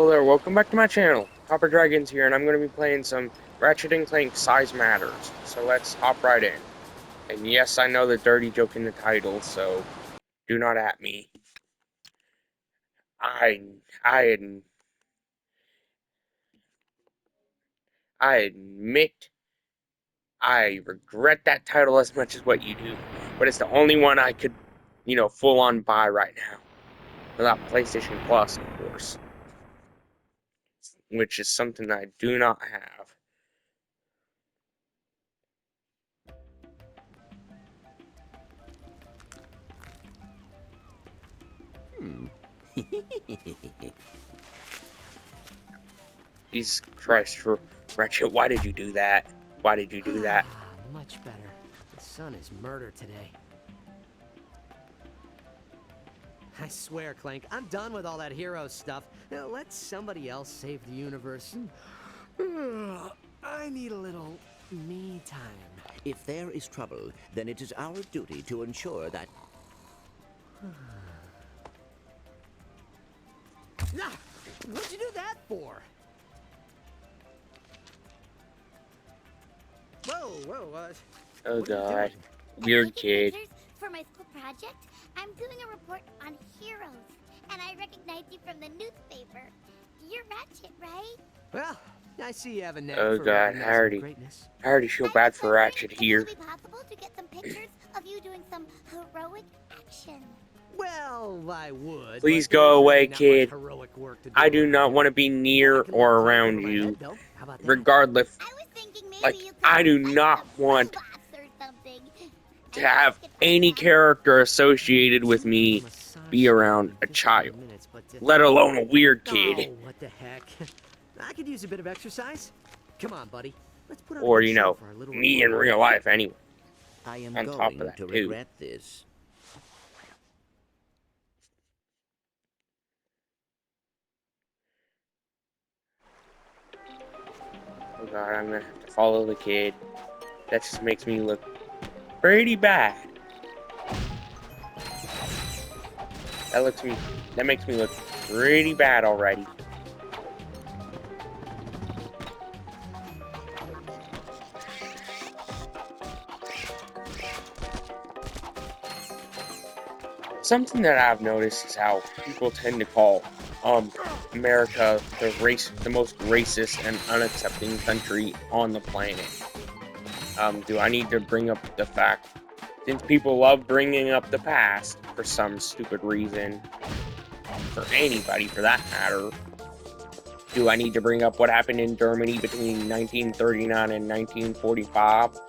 Hello there, welcome back to my channel. Copper Dragons here, and I'm going to be playing some Ratchet Clank Size Matters. So let's hop right in. And yes, I know the dirty joke in the title, so do not at me. I I I admit I regret that title as much as what you do, but it's the only one I could, full on buy right now. Without PlayStation Plus, of course, which is something I do not have. Jesus Christ, Ratchet, why did you do that? Why did you do that? Much better. The sun is murder today. I swear, Clank, I'm done with all that hero stuff. Now, let somebody else save the universe. I need a little me time. If there is trouble, then it is our duty to ensure that... What'd you do that for? Whoa, Oh what are you god. doing? Weird Taking kid. pictures for my school project. I'm doing a report on heroes, and I recognized you from the newspaper. You're Ratchet, right? Well, I see you have a knack Oh for god, recognizing greatness. I already feel I bad was for wondering Ratchet if here. it would be possible to get some pictures of you doing some heroic action. Well, I would. Please but go there's away, really not kid. much heroic work to do I do around not here. want to be near I can or lift Clank around over my you. head, though. How about that? Regardless, I was thinking maybe like, you could I do fight not some want robots or something. to Any have tips could any help. character associated with Someone from me a massage be salon around in a 15 child, minutes, but, let alone a weird kid. Oh, what the heck? I could use a bit of exercise. Come on, buddy. Let's put on a Or, good show for our little me in report. real life anyway. I am On top of going that, to too. regret this. Oh god, I'm gonna have to follow the kid. That just makes me look pretty bad. That makes me look pretty bad already. Something that I've noticed is how people tend to call America the most racist and unaccepting country on the planet. Do I need to bring up the fact, since people love bringing up the past for some stupid reason, for anybody for that matter, do I need to bring up what happened in Germany between 1939 and 1945?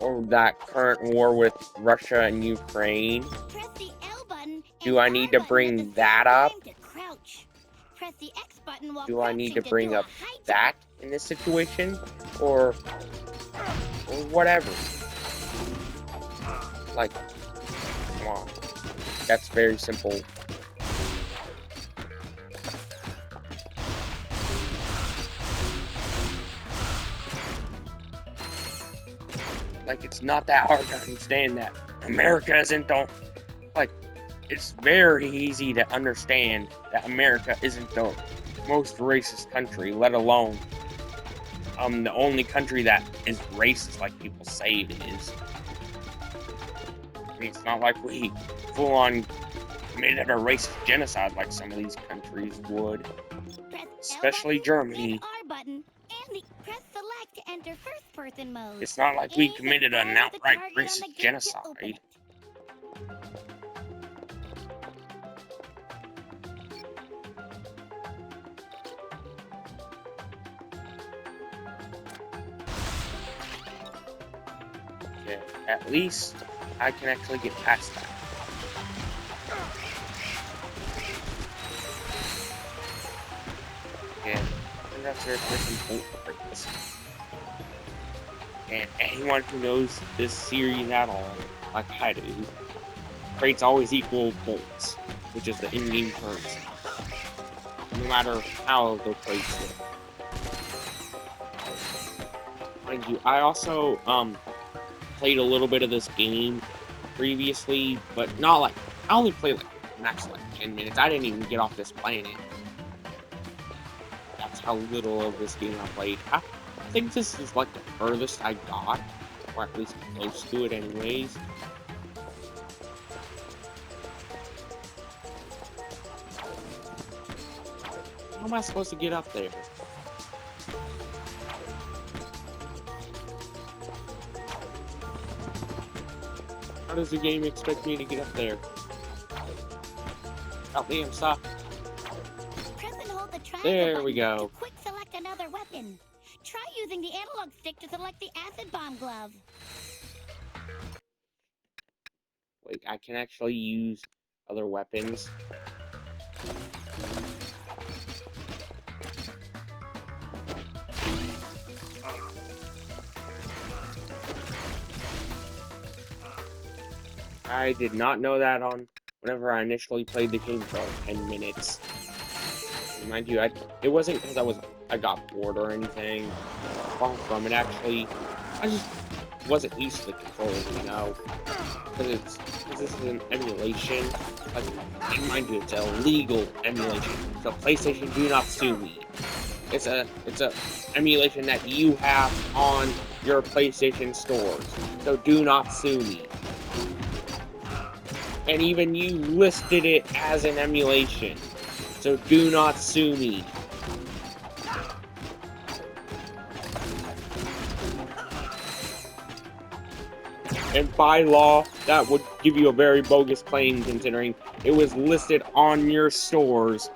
Or that current war with Russia and Ukraine? Press the L button Do I need to bring that up? Press the X button while Do I need to crouching bring do a up high jump. that in this situation? Or whatever? Like, come on. That's very simple. Like, it's not that hard to understand that America isn't the... Like, it's very easy to understand that America isn't the most racist country, let alone the only country that is racist like people say it is. I mean, it's not like we full-on committed a racist genocide like some of these countries would. Press Especially L button, Germany. then R button, and press select to enter first person mode. It's not like we Aim committed and an fire the outright target on the racist gate to genocide. open it. Okay, at least I can actually get past that. Yeah, and that's where some bolt breaks. And anyone who knows this series at all, like I do, crates always equal bolts, which is the in-game currency. No matter how the crates look. Mind you, I also played a little bit of this game previously, but not like, I only played like max like 10 minutes. I didn't even get off this planet. how little of this game I played. I think this is like the furthest I got, or at least close to it anyways. How am I supposed to get up there? How does the game expect me to get up there? Help me, I'm stuck. Press and hold the triangle There we button go. to quick select another weapon. Try using the analog stick to select the acid bomb glove. Wait, I can actually use other weapons. I did not know that on whenever I initially played the game for 10 minutes. And mind you, it wasn't because I got bored or anything. Far from it, actually. I just wasn't used to the controls, you know? Because this is an emulation. Like, and mind you, it's a legal emulation. So PlayStation, do not sue me. It's a emulation that you have on your PlayStation stores. So do not sue me. And even you listed it as an emulation. So do not sue me. And by law, that would give you a very bogus claim considering it was listed on your stores,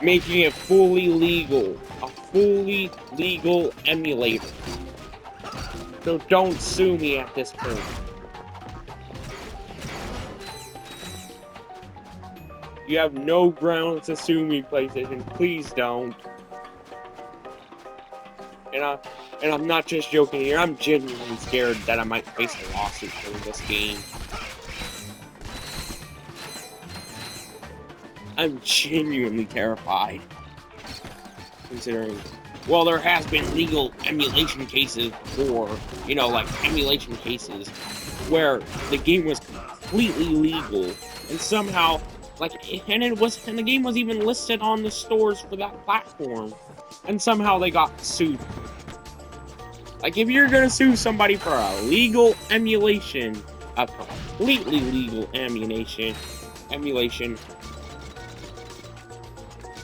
making it fully legal. A fully legal emulator. So don't sue me at this point. You have no grounds to sue me, PlayStation. Please don't. And I'm not just joking here. I'm genuinely scared that I might face a lawsuit for this game. I'm genuinely terrified. Considering, well, there has been legal emulation cases before, you know, like emulation cases where the game was completely legal and somehow, like, and the game was even listed on the stores for that platform, and somehow they got sued. Like, if you're gonna sue somebody for a legal emulation, a completely legal emulation,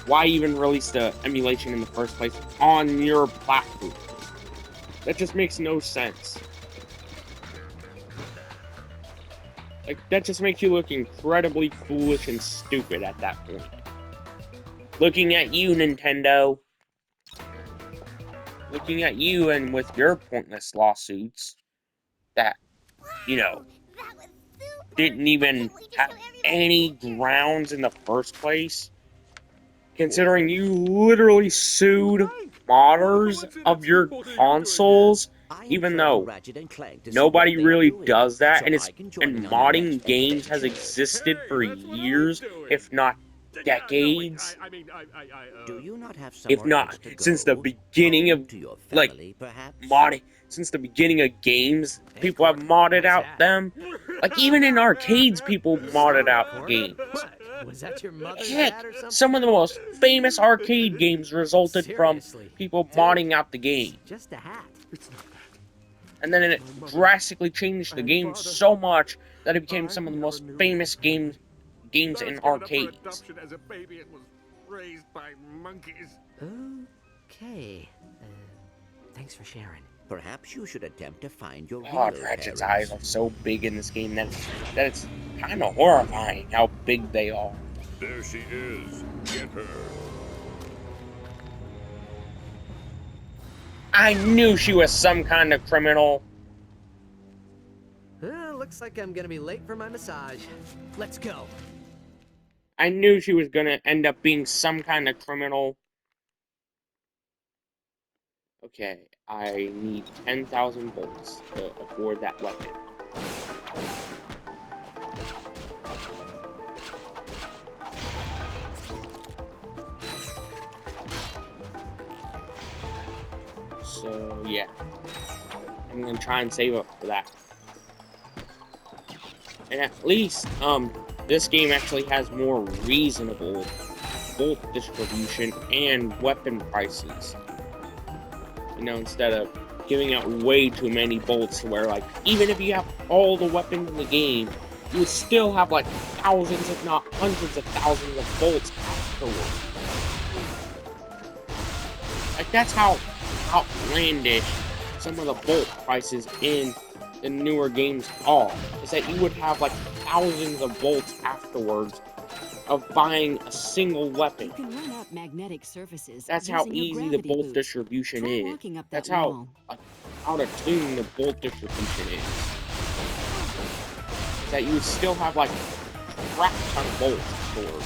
why even release the emulation in the first place on your platform? That just makes no sense. Like, that just makes you look incredibly foolish and stupid at that point. Looking at you, Nintendo. Looking at you and with your pointless lawsuits that, you know, That was super. didn't even have any grounds in the first place. Considering you literally sued modders of your consoles, I have even trained though Ratchet and Clank to see nobody what they are really doing, does that, so and I can join in on your modding next games has adventure. existed Hey, for that's what I'm years, doing. if not Yeah, no, wait, decades, Do you not have if somewhere not else to go? since the beginning Home of, to your like, family, perhaps? modding, since the beginning of games, Hey, people have Cork, modded nice out hat. them. Like, even in arcades, people modded Whoa, out Cork. games. What? Was that your mother's Heck, hat or something? some of the most famous arcade games resulted from Seriously, people dude, modding out the game. it's just a hat. It's not that. And then it drastically changed the and game father, so much that it became I some of the never most knew famous my family. games I was in given up for arcades. adoption as a baby and was raised by monkeys. Okay. Thanks for sharing. Perhaps you should attempt to find your God, real Ratchet's parents. eyes are so big in this game that it's kind of horrifying how big they are. There she is. Get her. I knew she was some kind of criminal. Looks like I'm gonna be late for my massage. Let's go. I knew she was gonna end up being some kind of criminal. Okay, I need 10,000 volts to afford that weapon. So, yeah. I'm gonna try and save up for that. And at least, this game actually has more reasonable bolt distribution and weapon prices. You know, instead of giving out way too many bolts, where like even if you have all the weapons in the game, you would still have like thousands, if not hundreds of thousands of bolts afterwards. Like that's how outlandish some of the bolt prices in the newer games are. Is that you would have like thousands of bolts afterwards of buying a single weapon. You can run up magnetic surfaces. That's how using your easy the gravity bolt boots. distribution Try is. walking up That's that how wall. out of tune the bolt distribution is. That you would still have like crap ton of bolts stored.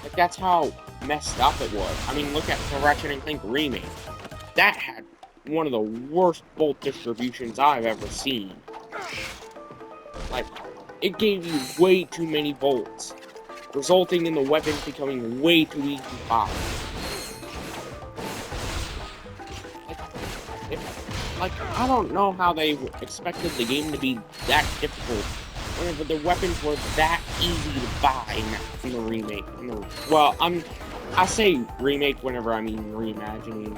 Like that's how messed up it was. I mean, look at the Ratchet Clank remake. That had one of the worst bolt distributions I've ever seen. Like, it gave you way too many bolts, resulting in the weapons becoming way too easy to buy. Like, I don't know how they expected the game to be that difficult whenever the weapons were that easy to buy in the remake. Well, I say remake whenever I mean reimagining.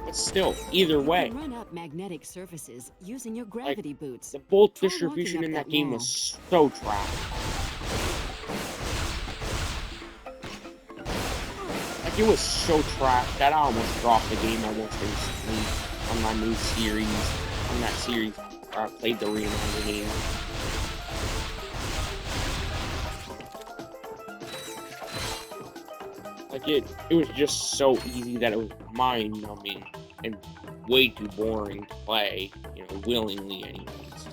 But still, either way, You can run up magnetic surfaces using your gravity boots. the bolt Try distribution walking in up that game wall. was so trash. Like, it was so trash that I almost dropped the game almost instantly on my new series. On that series where I played the reimagining. Like, it was just so easy that it was mind-numbing and way too boring to play, you know, willingly anyways.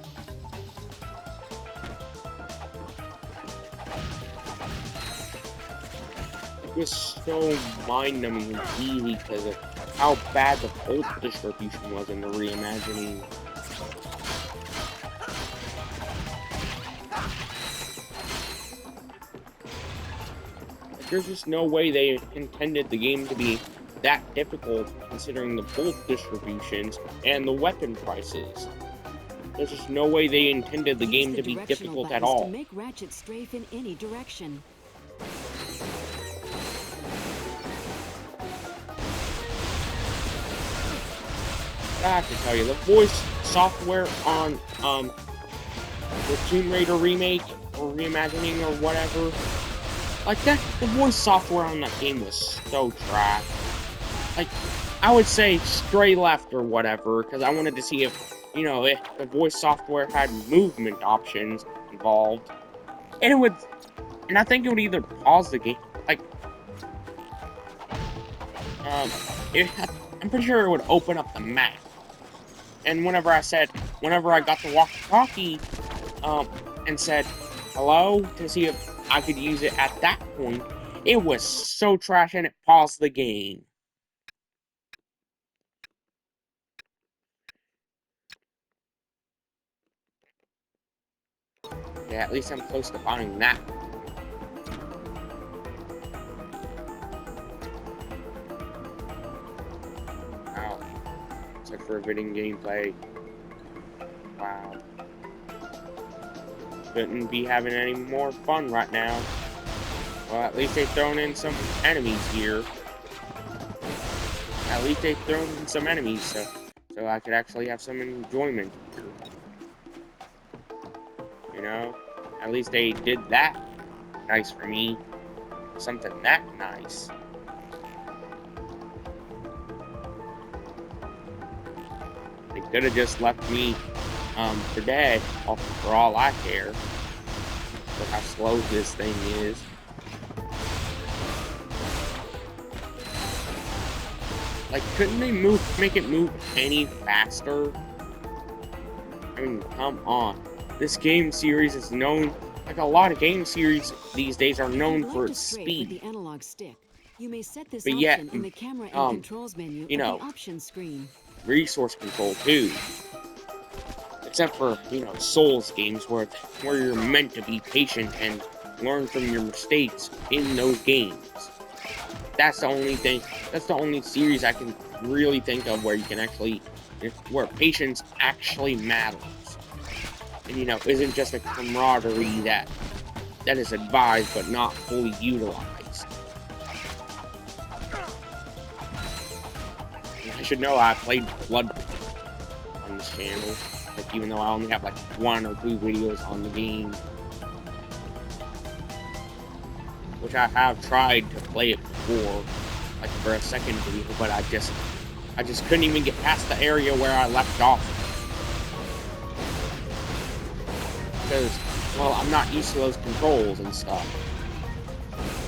It was so mind-numbing and easy because of how bad the bolt distribution was in the reimagining. Like, there's just no way they intended the game to be that difficult considering the bolt distributions and the weapon prices. There's just no way they intended the game to be Directional difficult at buttons all. To make Ratchet strafe in any direction. I have to tell you, the voice software on the Tomb Raider remake or reimagining or whatever, like that, the voice software on that game was so trash. Like, I would say stray left or whatever, because I wanted to see if, you know, if the voice software had movement options involved. And it would, and I think it would either pause the game, like, I'm pretty sure it would open up the map. And whenever I got the walkie-talkie, and said hello to see if I could use it at that point, it was so trash and it paused the game. Yeah, at least I'm close to buying that. Wow. Except for video gameplay. Wow. Couldn't be having any more fun right now. Well, at least they've thrown in some enemies here. At least they've thrown in some enemies, so I could actually have some enjoyment here. You know? At least they did that nice for me. Something that nice. They could have just left me for dead, for all I care. Look how slow this thing is. Like, couldn't they make it move any faster? I mean, come on. This game series is known, like a lot of game series these days are known for its speed. With the analog stick. You may set this But option yet, in the camera and controls menu you at know, the options screen. Resource control too. Except for, you know, Souls games where you're meant to be patient and learn from your mistakes in those games. That's the only thing, that's the only series I can really think of where you can actually, where patience actually matters. and isn't just a camaraderie that is advised but not fully utilized. And I should know I played Blood on this channel, like even though I only have like 1 or 2 videos on the game, which I have tried to play it before, like for a second video, but I just couldn't even get past the area where I left off. Because, well, I'm not used to those controls and stuff.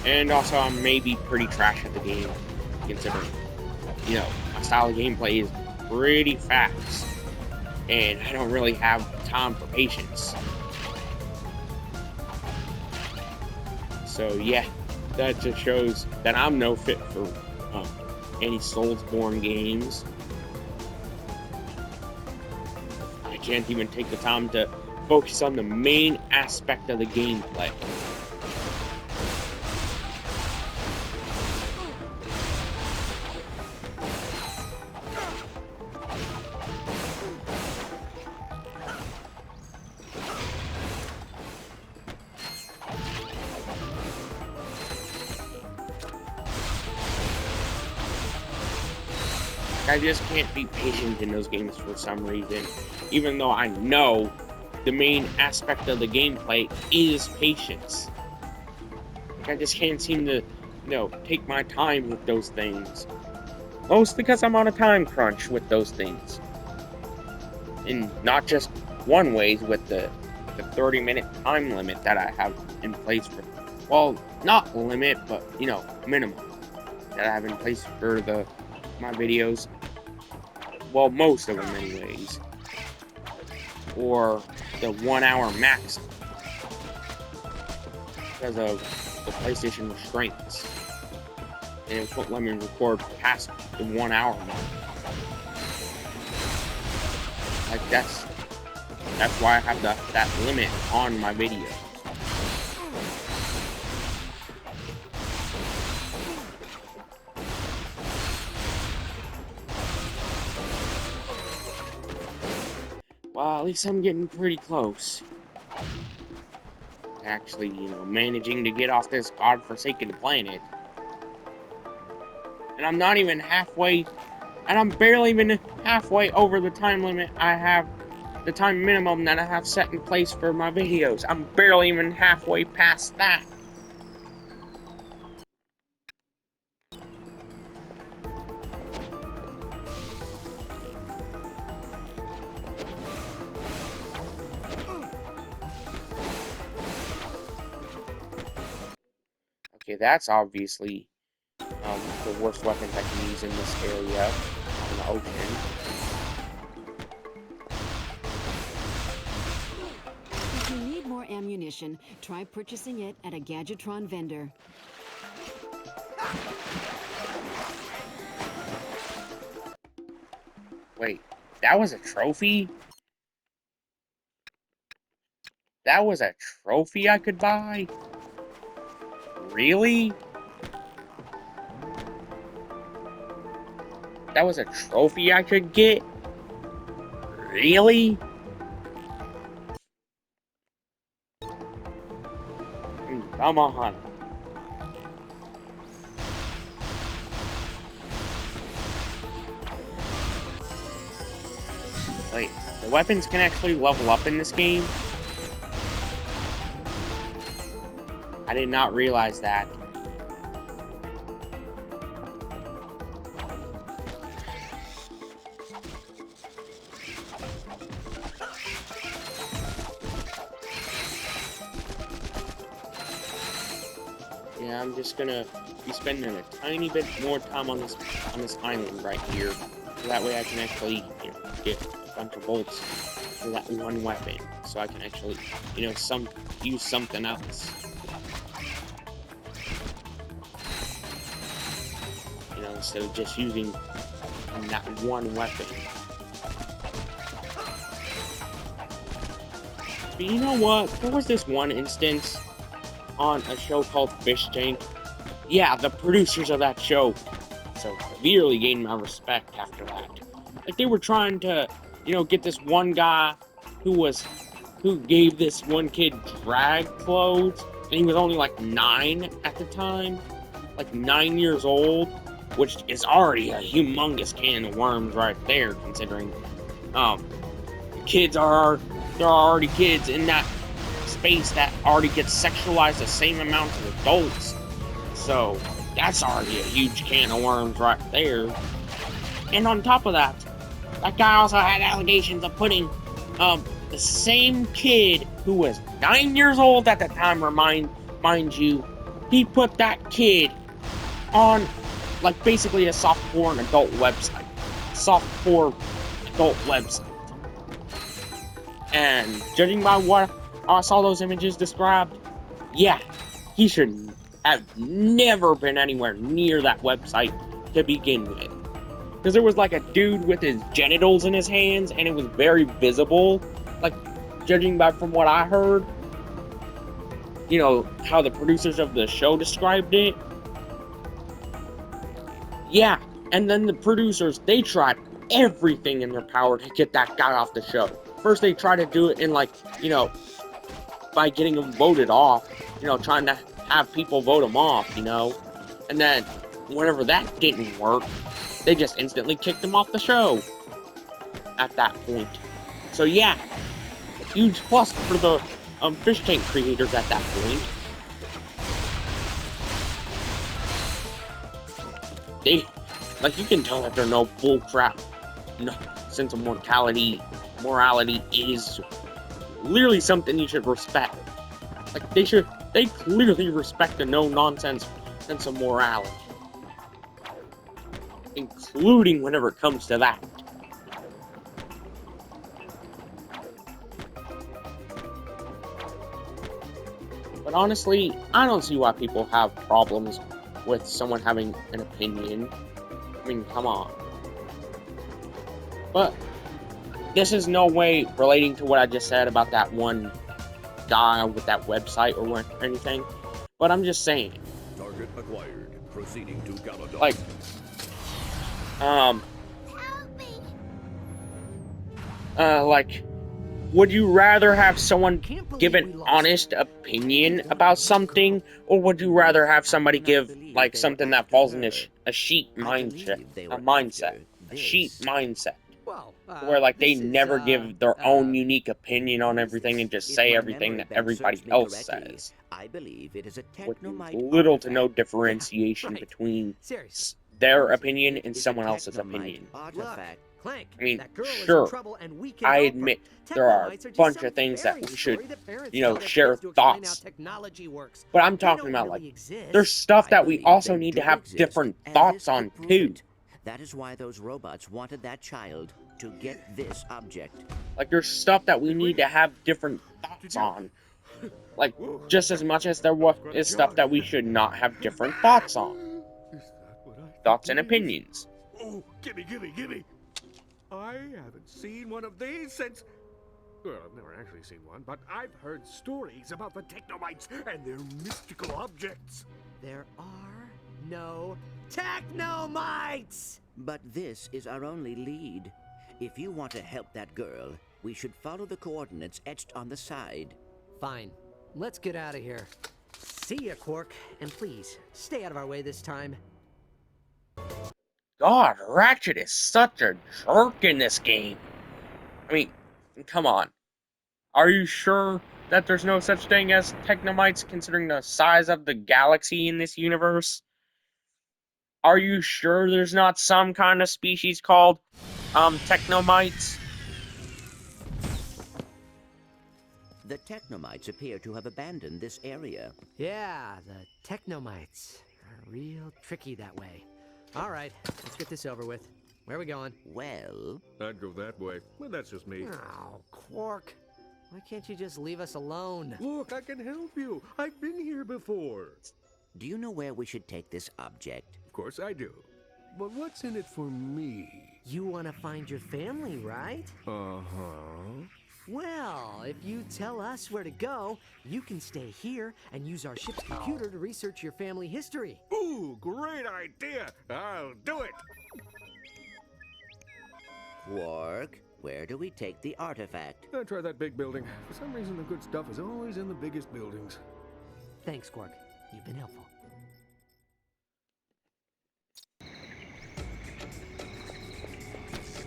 And also, I'm maybe pretty trash at the game, considering, my style of gameplay is pretty fast. And I don't really have time for patience. So, yeah, that just shows that I'm no fit for any Soulsborne games. I can't even take the time to focus on the main aspect of the gameplay. I just can't be patient in those games for some reason, even though I know the main aspect of the gameplay is patience. I just can't seem to, take my time with those things. Most because I'm on a time crunch with those things. And not just one way with the 30-minute time limit that I have in place for, well, not limit, but, minimum that I have in place for my videos. Well, most of them anyways. Or the 1 hour max because of the PlayStation restraints. And it won't let me record past the 1 hour mark. Like that's why I have that limit on my video. Well, at least I'm getting pretty close. Actually, managing to get off this godforsaken planet. And I'm not even halfway, and I'm barely even halfway over the time limit I have, the time minimum that I have set in place for my videos. I'm barely even halfway past that. Okay, that's obviously the worst weapons I can use in this area, in the ocean. If you need more ammunition, try purchasing it at a Gadgetron vendor. Wait, that was a trophy? That was a trophy I could buy? Really? That was a trophy I could get? Really? Come on. Wait, the weapons can actually level up in this game? I did not realize that. Yeah, I'm just gonna be spending a tiny bit more time on this island right here, so that way I can actually, get a bunch of bolts for that one weapon, so I can actually, use something else. Instead of just using that one weapon. But you know what? There was this one instance on a show called Fish Tank. Yeah, the producers of that show severely gained my respect after that. Like, they were trying to, get this one guy who was who gave this one kid drag clothes, and he was only like 9 at the time, like 9 years old, which is already a humongous can of worms right there, considering kids are there are already kids in that space that already get sexualized the same amount as adults. So that's already a huge can of worms right there. And on top of that, that guy also had allegations of putting the same kid who was 9 years old at the time, mind you, he put that kid on like basically a softcore and adult website. Softcore adult website. And judging by what I saw those images described, yeah, he should have never been anywhere near that website to begin with. Because there was like a dude with his genitals in his hands, and it was very visible. Like, judging by from what I heard, you know, how the producers of the show described it. Yeah, and then the producers, they tried everything in their power to get that guy off the show. First, they tried to do it in, like, you know, by getting him voted off, you know, trying to have people vote him off, you know. And then, whenever that didn't work, they just instantly kicked him off the show at that point. So yeah, huge plus for the fish tank creators at that point. They, like, you can tell that they're no bull crap, no sense of morality is literally something you should respect. Like, they clearly respect the no-nonsense sense of morality. Including whenever it comes to that. But honestly, I don't see why people have problems with someone having an opinion. I mean, come on. But this is no way relating to what I just said about that one guy with that website or anything. But I'm just saying. Target acquired. Proceeding to Galadon. Like, Help me! like, would you rather have someone give an honest opinion about something, or would you rather have somebody give, like, something that falls in a sheep mindset, Well, where, like, they this is, never give their own unique opinion on everything and just say everything that everybody else says, I believe it is a with technomite little to no artifact. differentiation right. between Seriously. their opinion and It is a someone else's technomite opinion. artifact. Clank, I mean, that girl is sure, in trouble and we can I help her. admit there are a Technomites just bunch some of things that fairy we should, story that parents you know, tell their share kids to explain thoughts. how technology works. But I'm They don't talking about, like, really exist. there's stuff I that we believe also they need to do have exist, different and thoughts this on, could prove too. it. That is why those robots wanted that child to get this object. Like, there's stuff that we need to have different thoughts on. Like, just as much as there is stuff that we should not have different thoughts on. Is that what I think Thoughts and it is? opinions. Oh, gimme! I haven't seen one of these since... Well, I've never actually seen one, but I've heard stories about the Technomites and their mystical objects. There are no technomites! But this is our only lead. If you want to help that girl, we should follow the coordinates etched on the side. Fine. Let's get out of here. See ya, Quark. And please, stay out of our way this time. God, Ratchet is such a jerk in this game. I mean, come on. Are you sure that there's no such thing as technomites considering the size of the galaxy in this universe? Are you sure there's not some kind of species called, technomites? The technomites appear to have abandoned this area. Yeah, the technomites are real tricky that way. All right, let's get this over with. Where are we going? Well, I'd go that way, but that's just me. Oh, Quark. Why can't you just leave us alone? Look, I can help you. I've been here before. do you know where we should take this object? Of course I do. But what's in it for me? You want to find your family, right? Uh-huh. Well, if you tell us where to go, you can stay here and use our ship's computer to research your family history. Ooh, great idea. I'll do it. Quark, Where do we take the artifact? Try that big building. For some reason, the good stuff is always in the biggest buildings. Thanks, Quark. You've been helpful.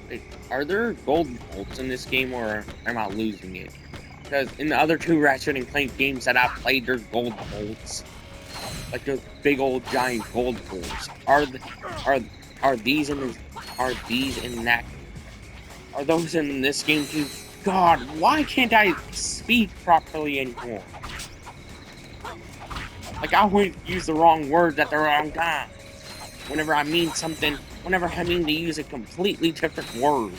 Wait, are there golden bolts in this game, or am I losing it? Because in the other two Ratchet and Clank games that I've played, there's gold bolts, like those big old giant gold bolts. Are these in this? Are these in that? Are those in this game too? God, why can't I speak properly anymore? Like, I always use the wrong words at the wrong time. Whenever I mean something, whenever I mean to use a completely different word.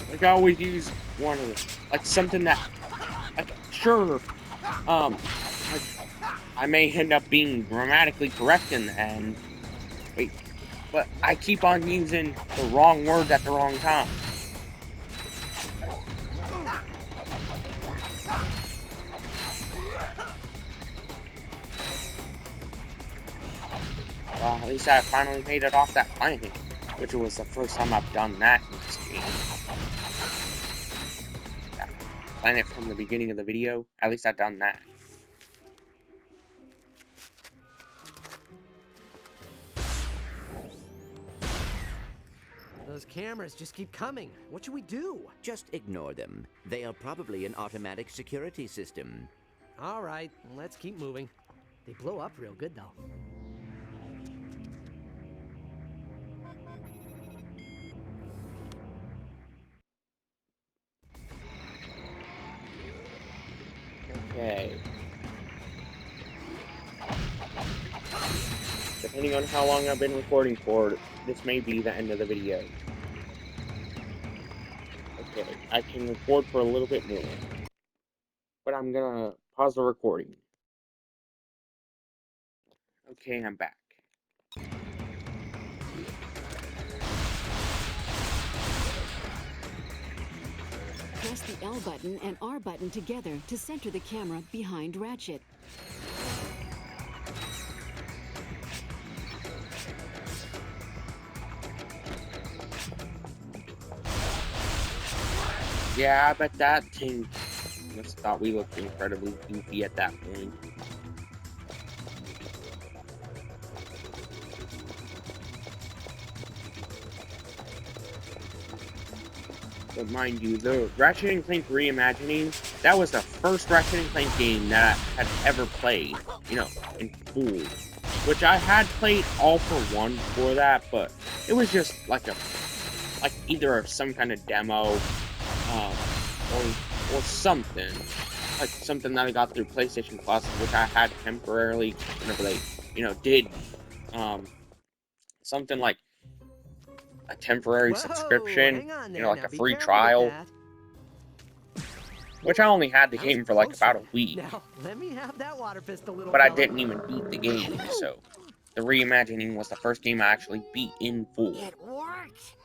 Like, I always use one of the, like, something that, like, sure, like, I may end up being grammatically correct in the end. Wait, but I keep on using the wrong words at the wrong time. Well, at least I finally made it off that planet, which was the first time I've done that in this game. That planet from the beginning of the video, at least I've done that. Those cameras just keep coming. What should we do? Just ignore them. They are probably an automatic security system. All right, let's keep moving. They blow up real good, though. Okay. Depending on how long I've been recording for, this may be the end of the video. Okay, I can record for a little bit more. But I'm gonna pause the recording. Okay, I'm back. Press the L button and R button together to center the camera behind Ratchet. Yeah, I bet that thing must have thought we looked incredibly goofy at that point. But mind you, the Ratchet and Clank reimagining, that was the first Ratchet and Clank game that I had ever played, you know, in full. Which I had played All for One before that, but it was just like either some kind of demo, or something. Like something that I got through PlayStation Plus, which I had temporarily whenever they, you know, did, something like a temporary subscription, hang on there. you know, like Now a be free careful with trial, that. which I only had the That was game for like close about a one. week, Now, let me have that water pistol, little but I fella. didn't even beat the game, so the reimagining was the first game I actually beat in full. It worked!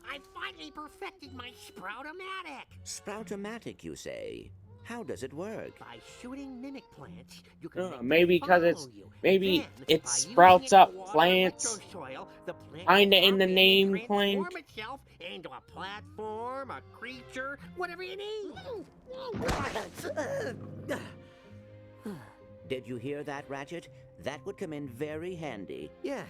I finally perfected my Sprout-O-Matic! Sproutomatic, you say? How does it work? By shooting mimic plants, you can make them Maybe because follow you. maybe Then, it by using sprouts it to up water plants, electrosoil, the plant kinda will in the harden name, and Clank. transform itself into a platform, a creature, whatever you need. Did you hear that, Ratchet? That would come in very handy. Yeah,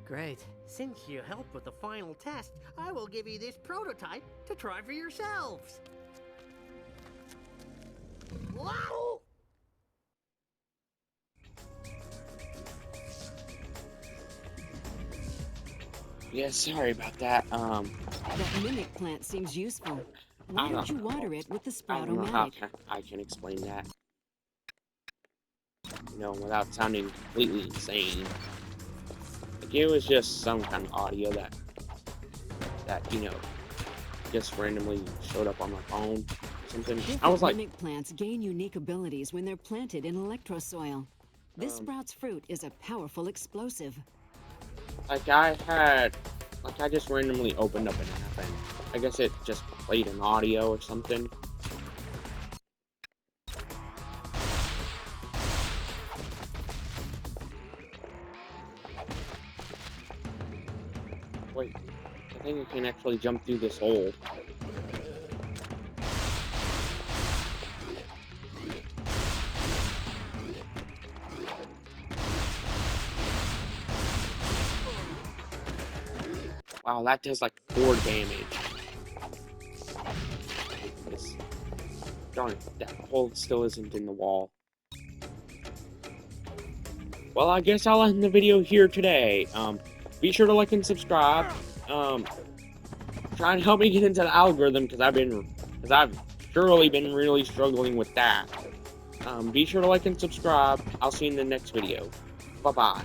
great. Since you helped with the final test, I will give you this prototype to try for yourselves. Wow! Yeah, sorry about that. That mimic plant seems useful. Why don't you water it with the I don't know how Sprout-O-Matic? I can explain that. You know, without sounding completely insane. Like, it was just some kind of audio that you know, just randomly showed up on my phone or something. I was Different like, mimic plants gain unique abilities when they're planted in electrosoil. This sprout's fruit is a powerful explosive. I just randomly opened up an app and I guess it just played an audio or something. Wait, the I think I can actually jump through this hole. Wow, that does like 4 damage. This, darn it, that hole still isn't in the wall. Well, I guess I'll end the video here today. Be sure to like and subscribe. Try and help me get into the algorithm because I've surely been really struggling with that. Be sure to like and subscribe. I'll see you in the next video. Bye bye.